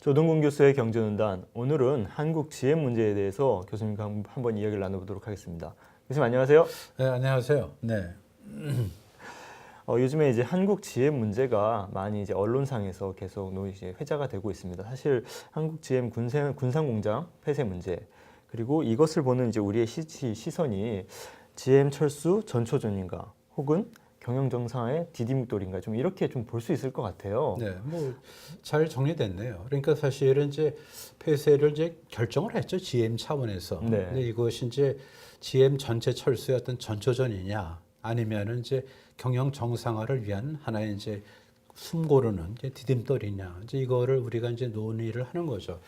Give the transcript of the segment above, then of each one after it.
조동근 교수의 경제논단, 오늘은 한국 GM 문제에 대해서 교수님과 한번 이야기를 나눠보도록 하겠습니다. 교수님 안녕하세요. 네, 안녕하세요. 네. 요즘에 이제 한국 GM 문제가 많이 이제 언론상에서 계속 이제 회자가 되고 있습니다. 사실 한국 GM 군산공장 폐쇄 문제, 그리고 이것을 보는 이제 우리의 시선이 GM 철수 전초전인가, 혹은 경영 정상의 디딤돌인가, 좀 이렇게 좀 볼 수 있을 것 같아요. 네, 뭐 잘 정리됐네요. 그러니까 사실은 이제 폐쇄를 이제 결정을 했죠. GM 차원에서. 네. 근데 이것이 이제 GM 전체 철수의 어떤 전초전이냐, 아니면은 이제 경영 정상화를 위한 하나의 이제 숨고르는 이제 디딤돌이냐, 이제 이거를 우리가 이제 논의를 하는 거죠.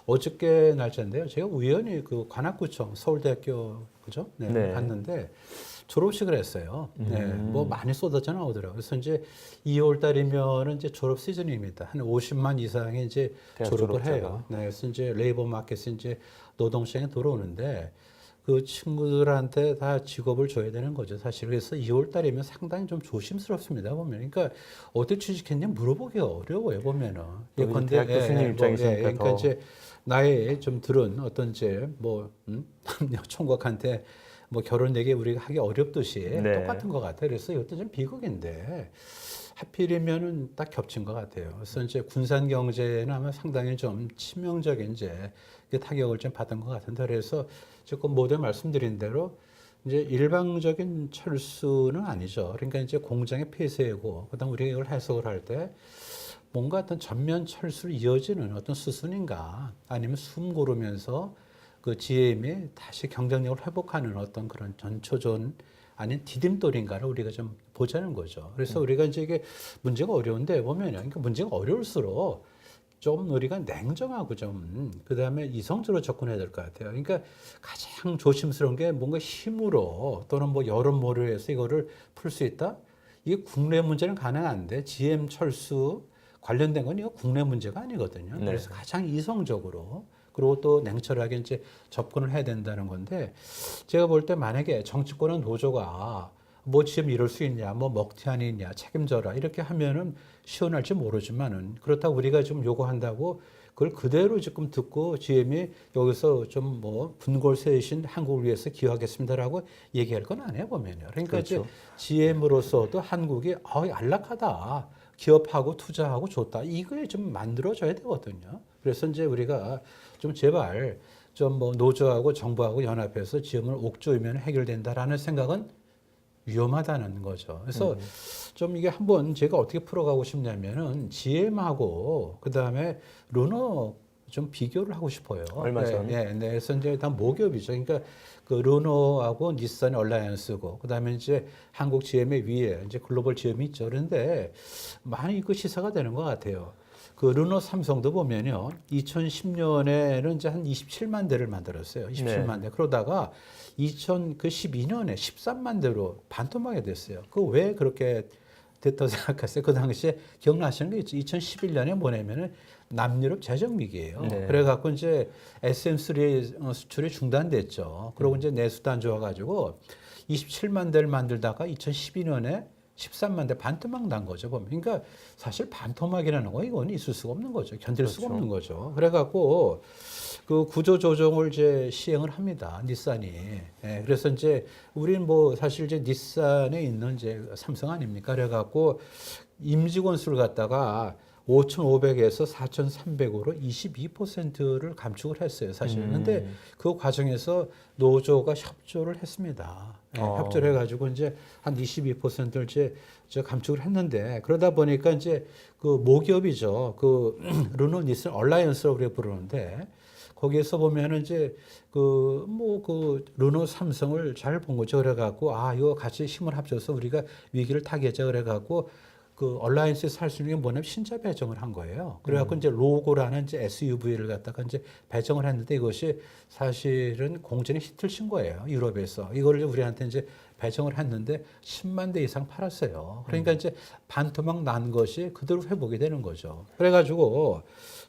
어저께 날짜인데요. 제가 우연히 그 관악구청 서울대학교 그죠? 네, 네. 갔는데 졸업식을 했어요. 네, 뭐 많이 쏟아져 나오더라고요. 그래서 이제 2월 달이면은 이제 졸업 시즌입니다. 한 50만 이상이 이제 대학 졸업을 졸업자가. 해요. 네, 그래서 이제 레이버 마켓에 이제 노동시장에 들어오는데 그 친구들한테 다 직업을 줘야 되는 거죠, 사실. 그래서 2월 달이면 상당히 좀 조심스럽습니다, 보면. 그러니까 어떻게 취직했냐 물어보기 어려워요, 보면은. 또 이제 대학 교수님 입장이시니까 그러니까 더. 이제 나이 좀 들은 어떤 이제 뭐 남녀 총각한테 뭐 결혼 얘기 우리가 하기 어렵듯이 네. 똑같은 것 같아요. 그래서 이것도 좀 비극인데 하필이면은 딱 겹친 것 같아요. 그래서 이제 군산 경제는 아마 상당히 좀 치명적인 이제 타격을 좀 받은 것 같은데, 그래서 지금 모두 말씀드린 대로 이제 일방적인 철수는 아니죠. 그러니까 이제 공장의 폐쇄고, 그다음 우리가 이걸 해석을 할 때 뭔가 어떤 전면 철수로 이어지는 어떤 수순인가, 아니면 숨 고르면서 그 GM이 다시 경쟁력을 회복하는 어떤 그런 전초전 아닌 디딤돌인가를 우리가 좀 보자는 거죠. 그래서 우리가 이제 이게 문제가 어려운데 보면요, 그러니까 문제가 어려울수록 좀 우리가 냉정하고 좀 그다음에 이성적으로 접근해야 될 것 같아요. 그러니까 가장 조심스러운 게 뭔가 힘으로 또는 뭐 여론몰이로 해서 이거를 풀 수 있다? 이게 국내 문제는 가능한데 GM 철수 관련된 건 이거 국내 문제가 아니거든요. 네. 그래서 가장 이성적으로 그리고 또 냉철하게 이제 접근을 해야 된다는 건데, 제가 볼 때 만약에 정치권은 노조가 뭐 지금 이럴 수 있냐, 뭐 먹튀한이 있냐, 책임져라 이렇게 하면은 시원할지 모르지만은, 그렇다고 우리가 좀 요구한다고 그걸 그대로 지금 듣고 GM이 여기서 좀 뭐 분골 세우신 한국을 위해서 기여하겠습니다라고 얘기할 건 아니에요, 보면요. 그러니까 그렇죠. 이제 GM으로서도 한국이 안락하다, 기업하고 투자하고 좋다, 이거에 좀 만들어져야 되거든요. 그래서 이제 우리가 좀 제발 좀 뭐 노조하고 정부하고 연합해서 GM을 옥조이면 해결된다라는 생각은 위험하다는 거죠. 그래서 좀 이게 한번 제가 어떻게 풀어가고 싶냐면은 GM하고 그 다음에 르노 좀 비교를 하고 싶어요. 얼마 전. 네. 그래서 이제 다 모기업이죠. 그러니까 그 르노하고 닛산 얼라이언스고 그 다음에 이제 한국 GM의 위에 이제 글로벌 GM이 있죠. 그런데 많이 그 시사가 되는 것 같아요. 그 르노 삼성도 보면요, 2010년에는 이제 한 27만 대를 만들었어요. 27만 대. 그러다가 2012년에 13만 대로 반토막이 됐어요. 그 왜 그렇게 됐다고 생각하세요? 그 당시에 기억나시는 게 있죠. 2011년에 뭐냐면은 남유럽 재정 위기예요. 네. 그래갖고 이제 SM3 수출이 중단됐죠. 그리고 이제 내수도 안 좋아가지고 27만 대를 만들다가 2012년에 13만 대 반토막 난 거죠, 보면. 그러니까 사실 반토막이라는 거 이건 있을 수가 없는 거죠. 견딜 수가 그렇죠. 없는 거죠. 그래갖고 그 구조 조정을 이제 시행을 합니다, 닛산이. 예, 그래서 이제 우리는 뭐 사실 이제 닛산에 있는 이제 삼성 아닙니까? 그래갖고 임직원 수를 갖다가 5,500에서 4,300으로 22%를 감축을 했어요, 사실은. 근데 그 과정에서 노조가 협조를 했습니다. 예, 협조를 해가지고 이제 한 22%를 이제 저 감축을 했는데, 그러다 보니까 이제 그 모기업이죠. 그 르노 닛산 얼라이언스라고 우리가 부르는데, 거기에서 보면은 이제 그 뭐 그 르노 삼성을 잘 본 거죠. 그래갖고 이거 같이 힘을 합쳐서 우리가 위기를 타개자 그래갖고 그 얼라이언스에서 할 수 있는 게 뭐냐면 신차 배정을 한 거예요. 그래갖고 이제 로고라는 이제 SUV를 갖다가 이제 배정을 했는데, 이것이 사실은 공전에 히트를 친 거예요, 유럽에서. 이거를 우리한테 이제 배정을 했는데 10만 대 이상 팔았어요. 그러니까 이제 반토막 난 것이 그대로 회복이 되는 거죠. 그래가지고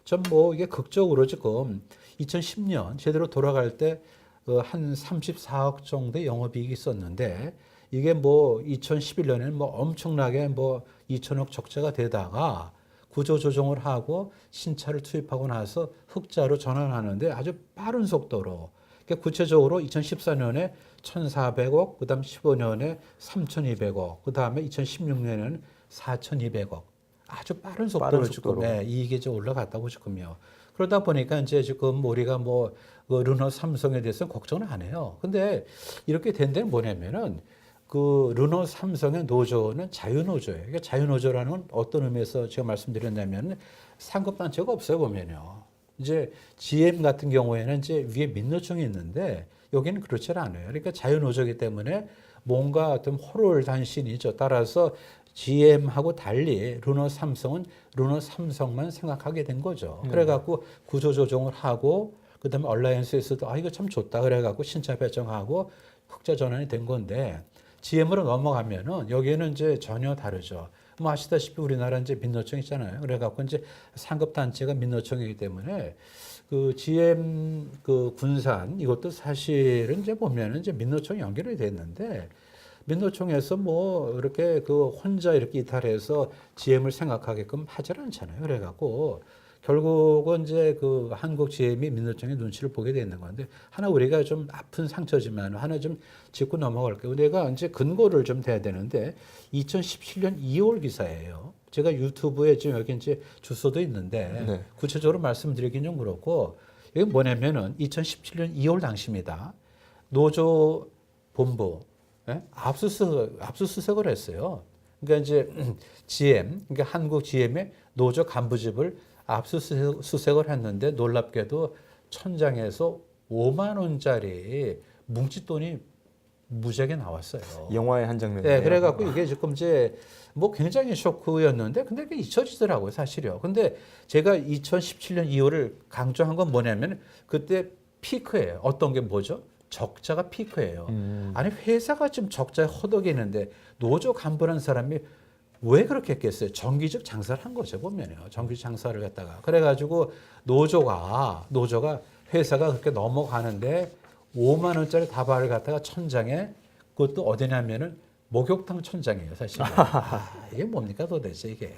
좀 뭐 이게 극적으로 지금 2010년 제대로 돌아갈 때 한 34억 정도의 영업이익이 있었는데, 이게 뭐 2011년에는 뭐 엄청나게 뭐 2천억 적자가 되다가 구조 조정을 하고 신차를 투입하고 나서 흑자로 전환하는데 아주 빠른 속도로 그러니까 구체적으로 2014년에 1,400억, 그다음 15년에 3,200억, 그다음에 2016년에는 4,200억. 아주 빠른 속도로 빠른 지금 속도로. 네, 이익이 좀 올라갔다고 지금요. 그러다 보니까 이제 지금 우리가 뭐 르노 삼성에 대해서는 걱정을 안 해요. 근데 이렇게 된 데는 뭐냐면은 그 르노 삼성의 노조는 자유노조예요. 그러니까 자유노조라는 건 어떤 의미에서 제가 말씀드렸냐면 상급단체가 없어요 보면요. 이제 GM 같은 경우에는 이제 위에 민노총이 있는데 여기는 그렇지 않아요. 그러니까 자유노조이기 때문에 뭔가 어떤 호롤단신이죠. 따라서 GM하고 달리 르노 삼성은 르노 삼성만 생각하게 된 거죠. 그래갖고 구조조정을 하고 그다음에 얼라이언스에서도 아 이거 참 좋다 그래갖고 신차 배정하고 흑자 전환이 된 건데 GM으로 넘어가면은 여기에는 이제 전혀 다르죠. 뭐 아시다시피 우리나라 이제 민노총 있잖아요. 그래갖고 이제 상급 단체가 민노총이기 때문에 그 GM 그 군산 이것도 사실은 이제 보면은 이제 민노총 연결이 됐는데 민노총에서 뭐 이렇게 그 혼자 이렇게 이탈해서 GM을 생각하게끔 하질 않잖아요. 그래갖고 결국은 이제 그 한국 GM이 민노총의 눈치를 보게 되는 건데 하나 우리가 좀 아픈 상처지만 하나 좀 짚고 넘어갈게요. 내가 이제 근거를 좀 대야 되는데 2017년 2월 기사예요. 제가 유튜브에 지금 여기 이제 주소도 있는데 네. 구체적으로 말씀드리긴 좀 그렇고 이게 뭐냐면은 2017년 2월 당시입니다. 노조 본부 압수수색을 했어요. 그러니까 이제 GM, 그러니까 한국 GM의 노조 간부집을 압수수색을 했는데 놀랍게도 천장에서 5만 원짜리 뭉칫돈이 무지하게 나왔어요. 영화의 한 장면. 네, 그래갖고 이게 지금 이제 뭐 굉장히 쇼크였는데 근데 그게 잊혀지더라고요, 사실요. 근데 제가 2017년 2월을 강조한 건 뭐냐면 그때 피크예요. 어떤 게 뭐죠? 적자가 피크예요. 아니 회사가 지금 적자에 허덕이는데 노조 간부라는 사람이 왜 그렇게 했겠어요? 정기적 장사를 한 거죠 보면요. 정기적 장사를 갖다가 그래가지고 노조가 회사가 그렇게 넘어가는데 5만 원짜리 다발을 갖다가 천장에 그것도 어디냐면은 목욕탕 천장이에요 사실. 이게 뭡니까 도대체 이게.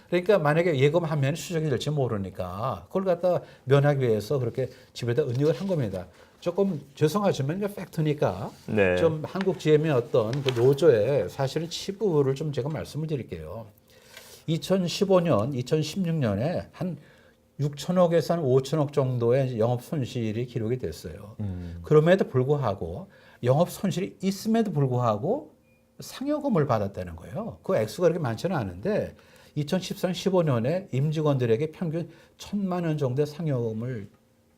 그러니까 만약에 예금하면 수정이 될지 모르니까 그걸 갖다 면하기 위해서 그렇게 집에다 은닉을 한 겁니다. 조금 죄송하지만 이게 팩트니까 네. 좀 한국 GM의 어떤 그 노조의 사실은 치부를 좀 제가 말씀을 드릴게요. 2015년, 2016년에 한 6천억에서 한 5천억 정도의 영업 손실이 기록이 됐어요. 그럼에도 불구하고 영업 손실이 있음에도 불구하고 상여금을 받았다는 거예요. 그 액수가 그렇게 많지는 않은데 2014년, 15년에 임직원들에게 평균 1,000만 원 정도의 상여금을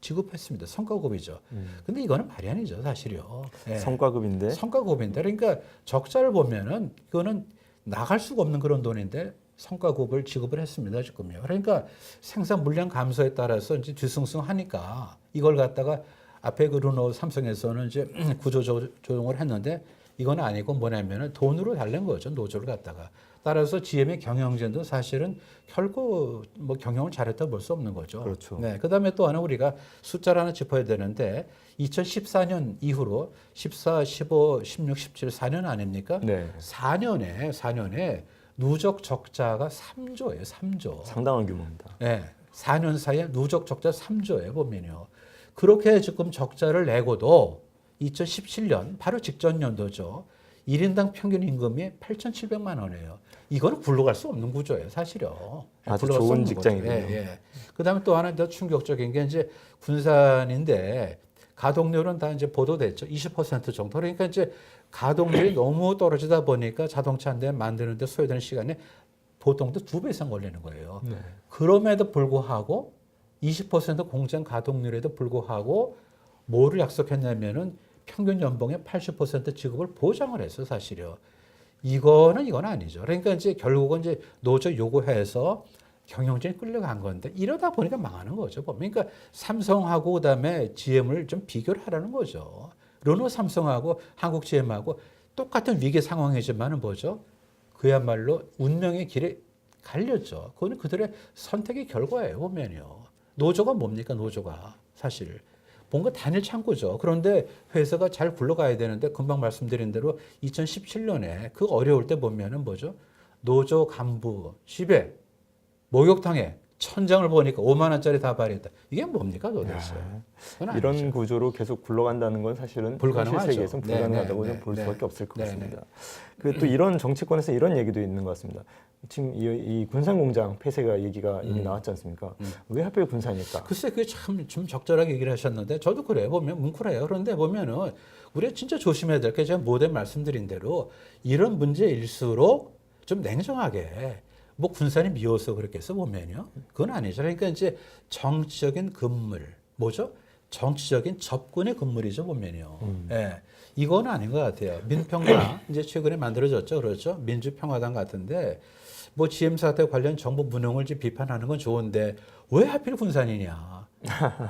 지급했습니다. 성과급이죠. 근데 이거는 말이 아니죠, 사실요. 예. 성과급인데. 성과급인데, 그러니까 적자를 보면은 이거는 나갈 수가 없는 그런 돈인데 성과급을 지급을 했습니다, 지금요. 그러니까 생산 물량 감소에 따라서 이제 뒤숭숭하니까 이걸 갖다가 앞에 그 르노 삼성에서는 이제 구조 조정을 했는데 이건 아니고 뭐냐면은 돈으로 달랜 거죠, 노조를 갖다가. 따라서 GM의 경영진도 사실은 결코 뭐 경영을 잘했다고 볼 수 없는 거죠. 그렇죠. 네. 그다음에 또 하나 우리가 숫자를 하나 짚어야 되는데 2014년 이후로 14, 15, 16, 17, 4년 아닙니까? 네. 4년에 누적 적자가 3조예요. 3조. 상당한 규모입니다. 네. 4년 사이에 누적 적자 3조예요. 보면요. 그렇게 지금 적자를 내고도 2017년 바로 직전 연도죠. 1인당 평균 임금이 8,700만 원이에요. 이거는 굴러갈 수 없는 구조예요, 사실요. 아주 굴러갈 수 좋은 없는 직장이군요. 거죠. 예. 그다음에 또 하나 더 충격적인 게 이제 군산인데 가동률은 다 이제 보도됐죠. 20% 정도. 그러니까 이제 가동률이 너무 떨어지다 보니까 자동차 한 대 만드는데 소요되는 시간이 보통도 2배 이상 걸리는 거예요. 네. 그럼에도 불구하고 20% 공장 가동률에도 불구하고 뭐를 약속했냐면은 평균 연봉의 80% 지급을 보장을 했어요, 사실요. 이건 아니죠. 그러니까 이제 결국은 이제 노조 요구해서 경영진이 끌려간 건데 이러다 보니까 망하는 거죠. 그러니까 삼성하고 그다음에 GM을 좀 비교를 하라는 거죠. 르노 삼성하고 한국 GM하고 똑같은 위기 상황이지만은 뭐죠? 그야말로 운명의 길에 갈렸죠. 그거는 그들의 선택의 결과예요, 보면요. 노조가 뭡니까, 노조가. 사실. 뭔가 단일 창구죠. 그런데 회사가 잘 굴러가야 되는데 금방 말씀드린 대로 2017년에 그 어려울 때 보면은 뭐죠? 노조 간부 집에 목욕탕에 천장을 보니까 5만 원짜리 다 발휘했다. 이게 뭡니까 도대체? 그건 이런 아니죠. 구조로 계속 굴러간다는 건 사실은 불가능하죠. 현실 세계에서는 불가능하다고 네, 좀 볼 네, 수밖에 없을 것 네, 같습니다. 그 또 이런 정치권에서 이런 얘기도 있는 것 같습니다. 지금 이 군산공장 폐쇄가 얘기가 이미 나왔지 않습니까? 왜 하필 군산일까? 글쎄 그게 참 좀 적절하게 얘기를 하셨는데 저도 그래요. 보면 뭉클해요. 그런데 보면은 우리가 진짜 조심해야 될 게 제가 모두 말씀드린 대로 이런 문제일수록 좀 냉정하게 뭐 군산이 미워서 그렇겠어 보면요. 그건 아니죠. 그러니까 이제 정치적인 금물 뭐죠? 정치적인 접근의 금물이죠 보면요. 예, 이건 아닌 것 같아요. 민평당 이제 최근에 만들어졌죠, 그렇죠? 민주평화당 같은데 뭐 GM 사태 관련 정부 무능을 이제 비판하는 건 좋은데 왜 하필 군산이냐?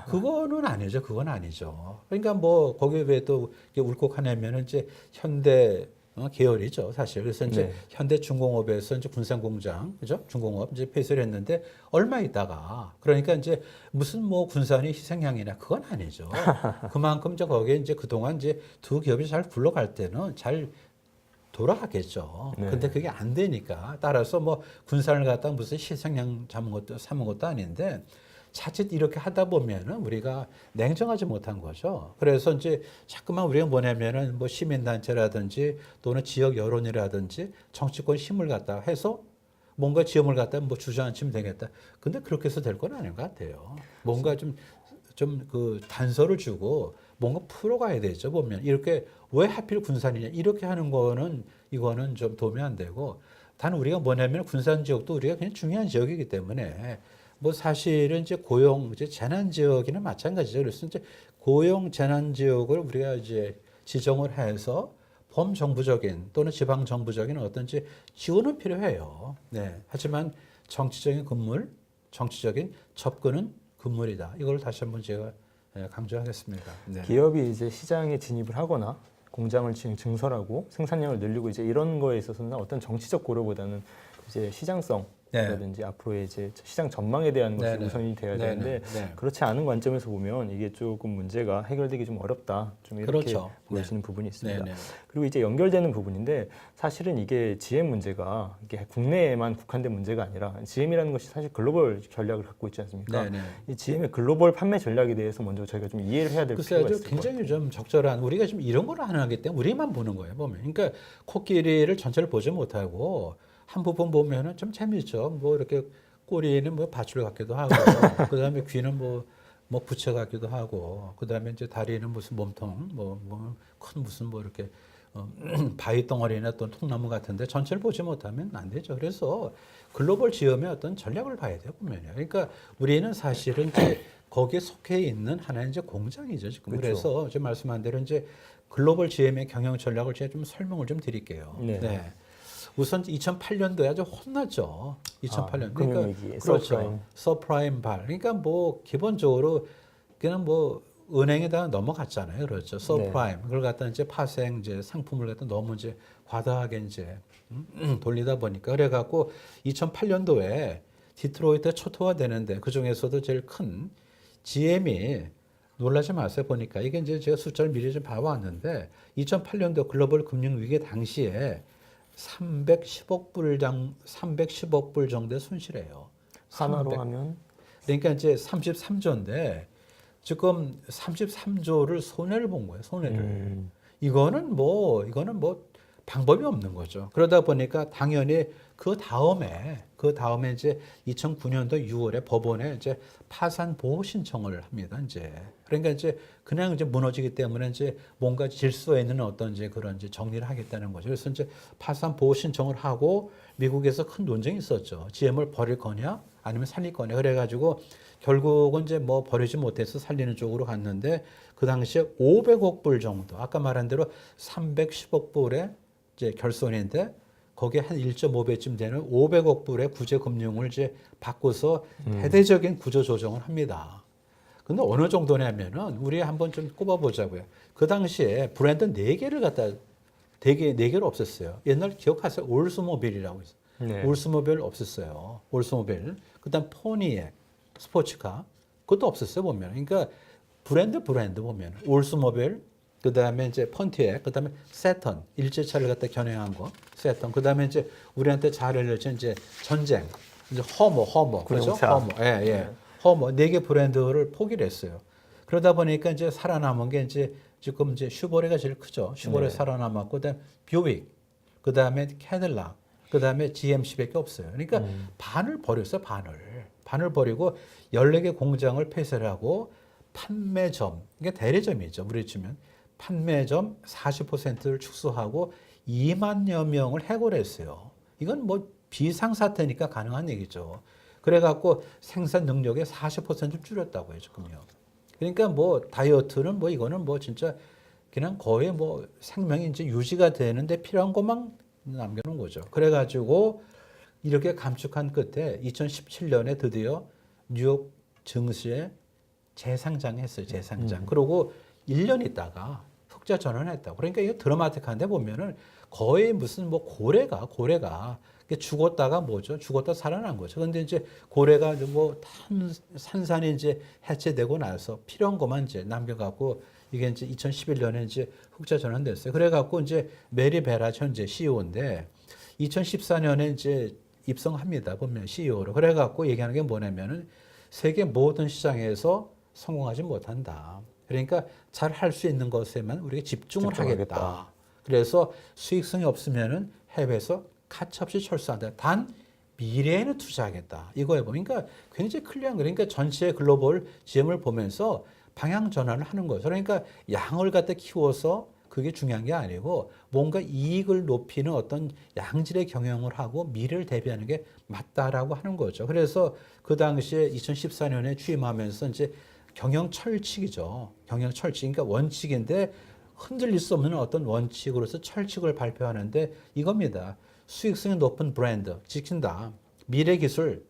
그거는 아니죠. 그건 아니죠. 그러니까 뭐 거기에 왜 또 울컥하냐면은 이제 현대 계열이죠, 사실. 그래서 이제 네. 현대중공업에서 이제 군산공장, 그죠? 중공업 이제 폐쇄를 했는데 얼마 있다가 그러니까 이제 무슨 뭐 군산이 희생양이나 그건 아니죠. 그만큼 이제 거기에 이제 그동안 이제 두 기업이 잘 굴러갈 때는 잘 돌아가겠죠. 네. 근데 그게 안 되니까 따라서 뭐 군산을 갖다 무슨 희생양 삼은 것도 아닌데 자칫 이렇게 하다 보면은 우리가 냉정하지 못한 거죠. 그래서 이제 자꾸만 우리가 뭐냐면은 뭐 시민단체라든지 또는 지역 여론이라든지 정치권 힘을 갖다 해서 뭔가 지형을 갖다 뭐 주저앉히면 되겠다. 근데 그렇게 해서 될 건 아닌 것 같아요. 뭔가 좀 그 단서를 주고 뭔가 풀어가야 되죠. 보면 이렇게 왜 하필 군산이냐 이렇게 하는 거는 이거는 좀 도움이 안 되고 단 우리가 뭐냐면 군산 지역도 우리가 그냥 중요한 지역이기 때문에 뭐 사실은 이제 고용 이제 재난 지역이나 마찬가지죠. 그래서 이제 고용 재난 지역을 우리가 이제 지정을 해서 범정부적인 또는 지방 정부적인 어떤지 지원은 필요해요. 네. 하지만 정치적인 금물, 정치적인 접근은 금물이다. 이걸 다시 한번 제가 강조하겠습니다. 네. 기업이 이제 시장에 진입을 하거나 공장을 증설하고 생산량을 늘리고 이제 이런 거에 있어서는 어떤 정치적 고려보다는 이제 시장성이라든지 앞으로의 이제 시장 전망에 대한 것이 네네. 우선이 돼야 네네. 되는데 네. 그렇지 않은 관점에서 보면 이게 조금 문제가 해결되기 좀 어렵다. 좀 이렇게 그렇죠. 보여지는 부분이 있습니다. 네네. 그리고 이제 연결되는 부분인데 사실은 이게 GM 문제가 이게 국내에만 국한된 문제가 아니라 GM이라는 것이 사실 글로벌 전략을 갖고 있지 않습니까? 네네. 이 GM의 글로벌 판매 전략에 대해서 먼저 저희가 좀 이해를 해야 될 글쎄 필요가 아주 있을 것 같아요. 굉장히 좀 적절한 우리가 지금 이런 걸 안 하기 때문에 우리만 보는 거예요 보면 그러니까 코끼리를 전체를 보지 못하고 한 부분 보면은 좀 재미있죠 뭐 이렇게 꼬리는 뭐 밧줄 같기도 하고 그다음에 귀는 뭐 부채 같기도 하고 그다음에 이제 다리는 무슨 몸통 뭐 큰 무슨 뭐 이렇게 바위 덩어리나 또 통나무 같은데 전체를 보지 못하면 안 되죠. 그래서 글로벌 지음의 어떤 전략을 봐야 돼요 보면요. 그러니까 우리는 사실은 이제 거기에 속해 있는 하나의 이제 공장이죠 지금. 그렇죠. 그래서 이제 말씀한 대로 이제 글로벌 GM의 경영 전략을 제가 좀 설명을 좀 드릴게요. 네. 우선 2008년도에 아주 혼났죠. 2008년. 금융위기, 그렇죠. 서프라임 발. 그러니까 뭐 기본적으로 그냥 뭐 은행에다 넘어갔잖아요. 그렇죠. 서프라임. 그걸 갖다 이제 파생 이제 상품을 갖다 너무 이제 과다하게 이제 돌리다 보니까 그래갖고 2008년도에 디트로이트 초토화되는데 그 중에서도 제일 큰 GM이 놀라지 마세요. 보니까 이게 이제 제가 숫자를 미리 좀 봐왔는데 2008년도 글로벌 금융 위기 당시에 310억 불 정도의 손실이에요. 하나로 300. 하면 그러니까 이제 33조인데 지금 33조를 손해를 본 거예요. 손해를. 이거는 뭐 방법이 없는 거죠. 그러다 보니까 당연히 그 다음에 이제 2009년도 6월에 법원에 이제 파산 보호 신청을 합니다. 이제 그러니까 이제 그냥 이제 무너지기 때문에 이제 뭔가 질서에 있는 어떤 이제 그런 이제 정리를 하겠다는 거죠. 그래서 이제 파산 보호 신청을 하고 미국에서 큰 논쟁이 있었죠. GM을 버릴 거냐 아니면 살릴 거냐 그래가지고 결국은 이제 뭐 버리지 못해서 살리는 쪽으로 갔는데 그 당시에 500억 불 정도 아까 말한 대로 310억 불의 이제 결손인데 거기에 한 1.5배쯤 되는 500억 불의 구제 금융을 이제 바꿔서 대대적인 구조 조정을 합니다. 근데 어느 정도냐면은 우리 한번 좀 꼽아보자고요. 그 당시에 브랜드 4개를 갖다 되게 4개를 없앴어요. 옛날 기억하세요? 올스모빌이라고 있어요. 네. 올스모빌 없앴어요. 올스모빌. 그다음 포니에 스포츠카 그것도 없었어요 보면. 그러니까 브랜드 보면 올스모빌 그다음에 이제 펀티액 그다음에 세턴 일제차를 갖다 겨냥한 거 세턴 그다음에 이제 우리한테 잘 알려진 이제 전쟁 이제 허머, 그렇죠? 구룡차. 허머, 예. 허머 4개 브랜드를 포기를 했어요. 그러다 보니까 이제 살아남은 게 이제 지금 이제 슈보레가 제일 크죠. 슈보레 네. 살아남았고, 그다음 뷰익, 그다음에 캐딜락, 그다음에 GMC밖에 없어요. 그러니까 반을 버렸어요. 반을 버리고 14개 공장을 폐쇄를 하고 판매점, 이게 대리점이죠. 우리 치면 판매점 40%를 축소하고 2만여 명을 해고했어요. 이건 뭐 비상사태니까 가능한 얘기죠. 그래갖고 생산 능력의 40%를 줄였다고요, 지금요. 그러니까 뭐 다이어트는 뭐 이거는 뭐 진짜 그냥 거의 뭐 생명이 이제 유지가 되는데 필요한 것만 남겨놓은 거죠. 그래가지고 이렇게 감축한 끝에 2017년에 드디어 뉴욕 증시에 재상장했어요, 재상장. 그러고 1년 있다가 흑자 전환했다고. 그러니까 이거 드라마틱한데 보면은 거의 무슨 뭐 고래가 죽었다가 뭐죠? 죽었다 살아난 거죠. 근데 이제 고래가 뭐 산산이 이제 해체되고 나서 필요한 것만 이제 남겨갖고 이게 이제 2011년에 이제 흑자 전환됐어요. 그래갖고 이제 메리 베라지 현재 CEO인데 2014년에 이제 입성합니다. 보면 CEO로. 그래갖고 얘기하는 게 뭐냐면은 세계 모든 시장에서 성공하지 못한다. 그러니까 잘 할 수 있는 것에만 우리가 집중을 집중하겠다. 하겠다. 그래서 수익성이 없으면은 해외에서 가차없이 철수한다. 단 미래에는 투자하겠다. 이거에 보니까 굉장히 클리어한 거예요. 그러니까 전체 글로벌 GM을 보면서 방향 전환을 하는 거죠. 그러니까 양을 갖다 키워서 그게 중요한 게 아니고 뭔가 이익을 높이는 어떤 양질의 경영을 하고 미래를 대비하는 게 맞다라고 하는 거죠. 그래서 그 당시에 2014년에 취임하면서 이제 경영 철칙이죠. 경영 철칙. 그러니까 원칙인데 흔들릴 수 없는 어떤 원칙으로서 철칙을 발표하는데 이겁니다. 수익성이 높은 브랜드 지킨다. 미래 기술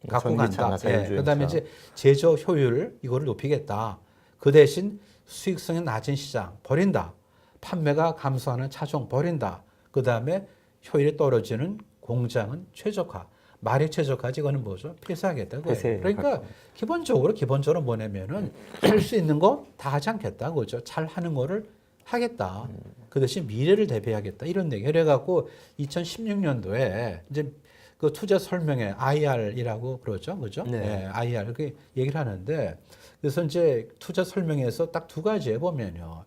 갖고 전기차나 간다. 자율주행차. 그다음에 이제 제조 효율 이거를 높이겠다. 그 대신 수익성이 낮은 시장 버린다. 판매가 감소하는 차종 버린다. 그다음에 효율이 떨어지는 공장은 최적화. 말이 최적화지 이거는 뭐죠? 폐쇄하겠다. 그러니까 기본적으로 뭐냐면은 할 수 있는 거 다 하지 않겠다. 그죠? 잘 하는 거를 하겠다. 그 대신 미래를 대비하겠다. 이런 얘기. 그래갖고 2016년도에 이제 그 투자 설명회 IR이라고 그러죠. 그죠? 네. IR. 그렇게 얘기를 하는데 그래서 이제 투자 설명회에서 딱 두 가지 해보면요.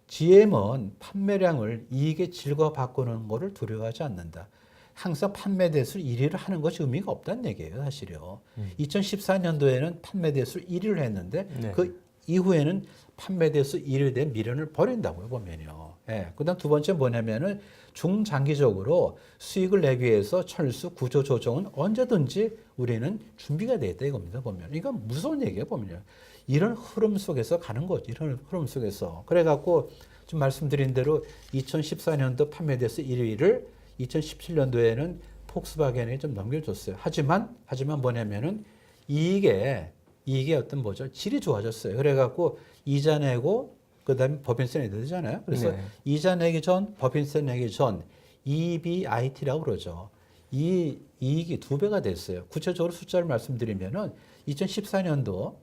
GM은 판매량을 이익의 질과 바꾸는 거를 두려워하지 않는다. 항상 판매 대수 1위를 하는 것이 의미가 없다는 얘기예요, 사실요. 2014년도에는 판매 대수 1위를 했는데 네. 그 이후에는 판매 대수 1위에 대한 미련을 버린다고요, 보면요. 예. 그다음 두 번째 뭐냐면은 중장기적으로 수익을 내기 위해서 철수 구조 조정은 언제든지 우리는 준비가 돼 있다 이겁니다, 보면. 이건 무서운 얘기예요, 보면요. 이런 흐름 속에서 가는 거죠. 이런 흐름 속에서. 그래갖고 좀 말씀드린 대로 2014년도 판매 대수 1위를 2017년도에는 폭스바겐에 좀 넘겨줬어요. 하지만 뭐냐면은 이익의 어떤 뭐죠? 질이 좋아졌어요. 그래갖고 이자 내고 그다음에 법인세 내야 되잖아요. 그래서 네. 이자 내기 전, 법인세 내기 전 EBIT라고 그러죠. 이 이익이 2배가 됐어요. 구체적으로 숫자를 말씀드리면은 2014년도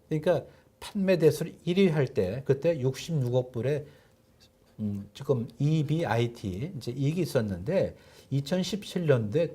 그러니까 판매 대수를 1위 할 때 그때 66억 불에 지금 EBIT 이제 이익이 있었는데 2017년도에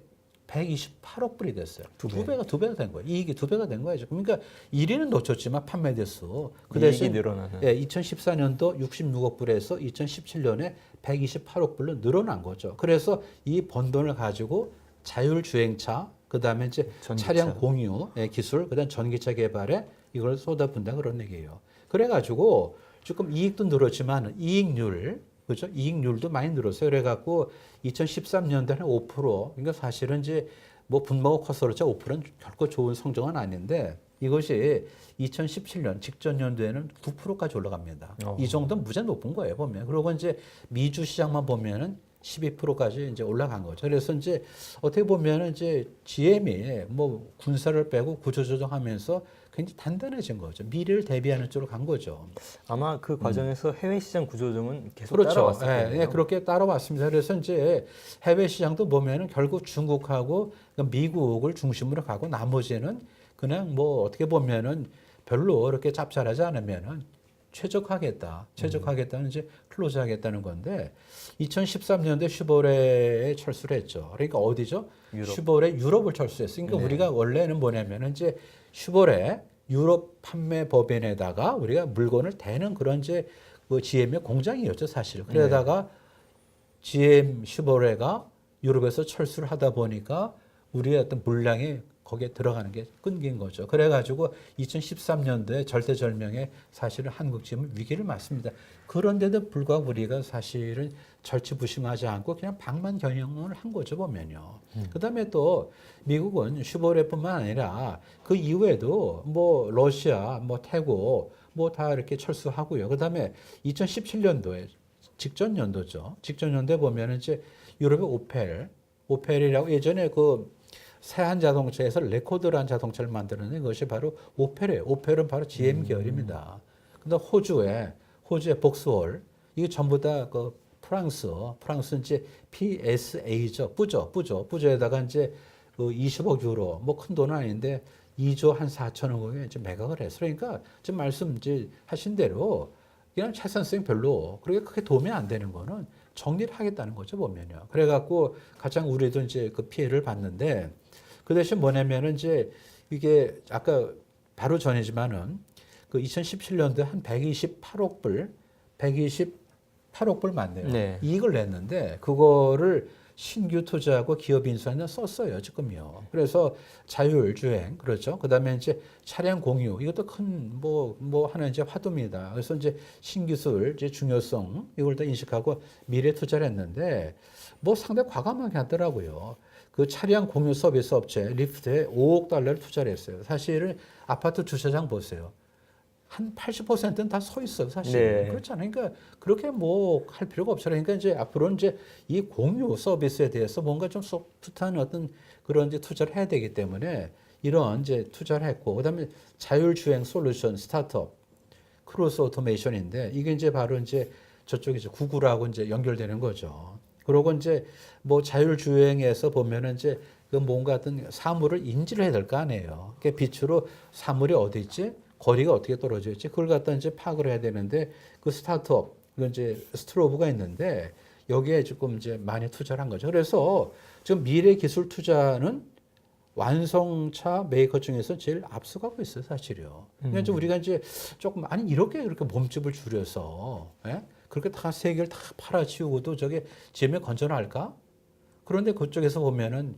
128억 불이 됐어요. 두 배가 된 거예요. 이익이 2배가 된 거예요. 그러니까 1위는 놓쳤지만 판매 대수 그 이익이 대신 늘어나는. 2014년도 66억 불에서 2017년에 128억 불로 늘어난 거죠. 그래서 이 번 돈을 가지고 자율주행차 그다음에 이제 전기차. 차량 공유 기술 그다음 전기차 개발에 이걸 쏟아붓는다 그런 얘기예요. 그래가지고 조금 이익도 늘었지만 이익률 그죠? 이익률도 많이 늘었어요. 그래갖고 2013년도에는 5%. 그러니까 사실은 이제 뭐 분모가 커서 그렇죠. 5%는 결코 좋은 성적은 아닌데 이것이 2017년 직전 연도에는 9%까지 올라갑니다. 이 정도는 무지 높은 거예요, 보면. 그리고 이제 미주 시장만 보면은 12%까지 이제 올라간 거죠. 그래서 이제 어떻게 보면은 이제 GM이 뭐 군사를 빼고 구조조정하면서 굉장히 단단해진 거죠. 미래를 대비하는 쪽으로 간 거죠. 아마 그 과정에서 해외 시장 구조조정은 계속 그렇죠. 따라왔을 거예요. 예, 그렇게 따라왔습니다. 그래서 이제 해외 시장도 보면은 결국 중국하고 미국을 중심으로 가고 나머지는 그냥 뭐 어떻게 보면은 별로 그렇게 짭짤하지 않으면은 최적화하겠다는 이제 클로즈하겠다는 건데 2013년도에 슈보레에 철수를 했죠. 그러니까 어디죠? 유럽. 슈보레 유럽을 철수했어요. 그러니까 네. 우리가 원래는 뭐냐면은 이제 슈보레 유럽 판매 법인에다가 우리가 물건을 대는 그런 이제 그 GM의 공장이었죠, 사실. 그러다가 GM 슈보레가 유럽에서 철수를 하다 보니까 우리의 어떤 물량이 거기에 들어가는 게 끊긴 거죠. 그래가지고 2013년도에 절대절명의 사실은 한국 GM은 위기를 맞습니다. 그런데도 불구하고 우리가 사실은 절치부심하지 않고 그냥 방만 경영을 한 거죠, 보면요. 그다음에 또 미국은 슈보레뿐만 아니라 그 이후에도 뭐 러시아, 뭐 태국 뭐 다 이렇게 철수하고요. 그다음에 2017년도에 직전 연도죠. 직전 연도에 보면은 이제 유럽의 오펠이라고 예전에 그 세한 자동차에서 레코드라는 자동차를 만드는 것이 바로 오펠이에요. 오펠은 바로 GM 계열입니다. 근데 호주의 복스홀 이게 전부 다 그 프랑스 이제 PSA죠. 뿌조에다가 이제 그 20억 유로 뭐 큰 돈은 아닌데 2조 한 4천억에 이제 매각을 했어요. 그러니까 지금 말씀 이제 하신 대로 그냥 채산성 별로 그렇게 크게 도움이 안 되는 거는 정리를 하겠다는 거죠, 보면요. 그래갖고 가장 우리도 이제 그 피해를 봤는데 그 대신 뭐냐면은 이제 이게 아까 바로 전이지만은 그 2017년도에 한 128억 불 맞네요. 네. 이익을 냈는데 그거를 신규 투자하고 기업 인수하는 데 썼어요, 지금요. 그래서 자율주행, 그렇죠. 그 다음에 이제 차량 공유, 이것도 큰 뭐 하는 이제 화두입니다. 그래서 이제 신기술, 이제 중요성, 이걸 다 인식하고 미래 투자를 했는데 뭐 상당히 과감하게 하더라고요. 그 차량 공유 서비스 업체 리프트에 5억 달러를 투자를 했어요. 사실은 아파트 주차장 보세요. 한 80%는 다 서 있어요, 사실. 네. 그렇잖아요. 그러니까 그렇게 뭐 할 필요가 없잖아요. 그러니까 이제 앞으로는 이제 이 공유 서비스에 대해서 뭔가 좀 소프트한 어떤 그런 이제 투자를 해야 되기 때문에 이런 이제 투자를 했고, 그다음에 자율주행 솔루션 스타트업, 크루스 오토메이션인데 이게 이제 바로 이제 저쪽에 이제 구글하고 이제 연결되는 거죠. 그러고 이제 뭐 자율주행에서 보면은 이제 그 뭔가 어떤 사물을 인지를 해야 될 거 아니에요. 그러니까 빛으로 사물이 어디 있지? 거리가 어떻게 떨어져 있지? 그걸 갖다 이제 파악을 해야 되는데 그 스타트업, 이건 이제 스트로브가 있는데 여기에 조금 이제 많이 투자를 한 거죠. 그래서 지금 미래 기술 투자는 완성차 메이커 중에서 제일 앞서가고 있어요, 사실요. 그러니까 이제 우리가 이제 조금 아니 이렇게 몸집을 줄여서 예? 그렇게 다 세계를 다 팔아치우고도 저게 GM에 건전할까? 그런데 그쪽에서 보면은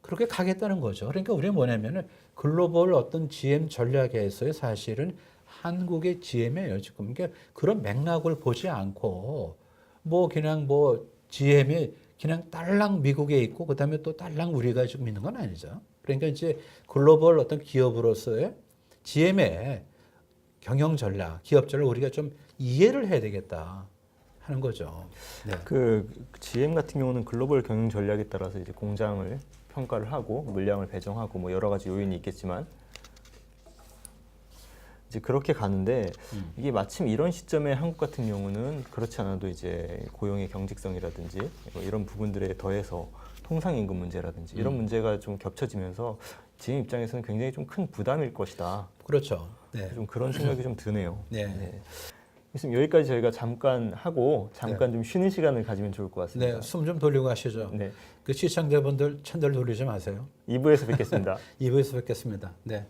그렇게 가겠다는 거죠. 그러니까 우리가 뭐냐면은 글로벌 어떤 GM 전략에서의 사실은 한국의 GM이에요, 지금. 그러니까 그런 맥락을 보지 않고 뭐 그냥 뭐 GM이 그냥 딸랑 미국에 있고 그다음에 또 딸랑 우리가 지금 있는 건 아니죠. 그러니까 이제 글로벌 어떤 기업으로서의 GM의 경영 전략, 기업 전략을 우리가 좀 이해를 해야 되겠다 하는 거죠. 네. 그 GM 같은 경우는 글로벌 경영 전략에 따라서 이제 공장을 평가를 하고 물량을 배정하고 뭐 여러 가지 요인이 있겠지만 이제 그렇게 가는데 이게 마침 이런 시점에 한국 같은 경우는 그렇지 않아도 이제 고용의 경직성이라든지 뭐 이런 부분들에 더해서 통상임금 문제라든지 이런 문제가 좀 겹쳐지면서 GM 입장에서는 굉장히 좀 큰 부담일 것이다. 그렇죠. 네. 좀 그런 생각이 좀 드네요. 네. 네. 있으면 여기까지 저희가 잠깐 하고 잠깐 좀 쉬는 시간을 가지면 좋을 것 같습니다. 네, 숨 좀 돌리고 가시죠. 네. 그 시청자분들 채널 돌리지 마세요. 2부에서 뵙겠습니다. 2부에서 뵙겠습니다. 네.